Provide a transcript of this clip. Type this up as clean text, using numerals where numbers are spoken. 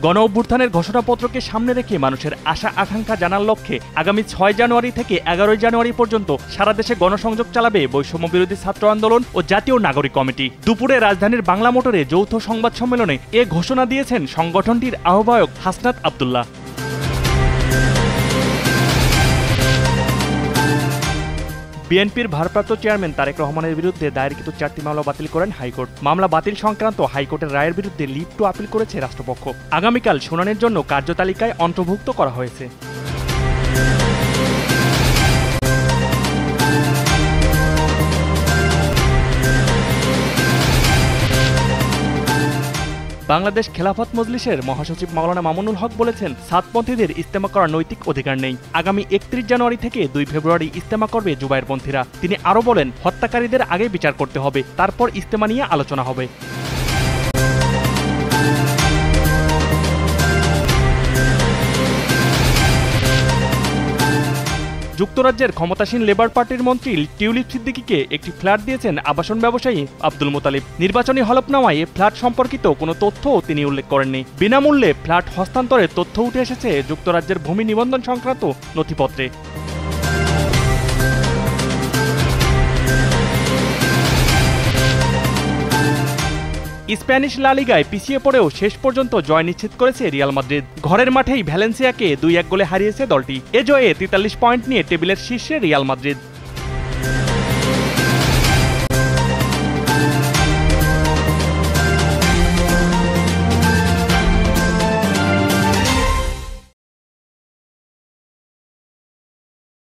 গণ অভ্যুত্থানের ঘোষণাপত্রকে সামনে রেখে মানুষের আশা আকাঙ্ক্ষা জানার লক্ষ্যে আগামী ৬ জানুয়ারি থেকে ১১ জানুয়ারি পর্যন্ত সারা দেশে গণসংযোগ চালাবে বৈষম্য বিরোধী ছাত্র আন্দোলন ও জাতীয় নাগরিক কমিটি। দুপুরে রাজধানীর বাংলা মোটরে যৌথ সংবাদ সম্মেলনে এ ঘোষণা দিয়েছেন সংগঠনটির আহ্বায়ক হাসনাত আব্দুল্লাহ। বিএনপির ভারপ্রাপ্ত চেয়ারম্যান তারেক রহমানের বিরুদ্ধে দায়েরকৃত ৪টি মামলা বাতিল করেন হাইকোর্ট। মামলা বাতিল সংক্রান্ত হাইকোর্টের রায়ের বিরুদ্ধে লিভ টু আপিল করেছে রাষ্ট্রপক্ষ। আগামীকাল শুনানির জন্য কার্যতালিকায় অন্তর্ভুক্ত করা হয়েছে। বাংলাদেশ খেলাফত মজলিসের মহাসচিব মাওলানা মামুনুল হক বলেছেন, সাতপন্থীদের ইজতেমা করার নৈতিক অধিকার নেই। আগামী ৩১ জানুয়ারি থেকে ২ ফেব্রুয়ারি ইজতেমা করবে জুবায়েরপন্থীরা। তিনি আরও বলেন, হত্যাকারীদের আগে বিচার করতে হবে, তারপর ইজতেমা নিয়ে আলোচনা হবে। যুক্তরাজ্যের ক্ষমতাসীন লেবার পার্টির মন্ত্রী টিউলিপ সিদ্দিকীকে একটি ফ্ল্যাট দিয়েছেন আবাসন ব্যবসায়ী আব্দুল মোতালিব। নির্বাচনী হলফনামায় ফ্ল্যাট সম্পর্কিত কোনো তথ্যও তিনি উল্লেখ করেননি। বিনামূল্যে ফ্ল্যাট হস্তান্তরের তথ্য উঠে এসেছে যুক্তরাজ্যের ভূমি নিবন্ধন সংক্রান্ত নথিপত্রে। স্প্যানিশ লা লিগায় পিছিয়ে পড়েও শেষ পর্যন্ত জয় নিশ্চিত করেছে রিয়াল মাদ্রিদ। ঘরের মাঠেই ভ্যালেন্সিয়াকে ২-১ গোলে হারিয়েছে দলটি। এ জয়ে ৪৩ পয়েন্ট নিয়ে টেবিলের শীর্ষে রিয়াল মাদ্রিদ।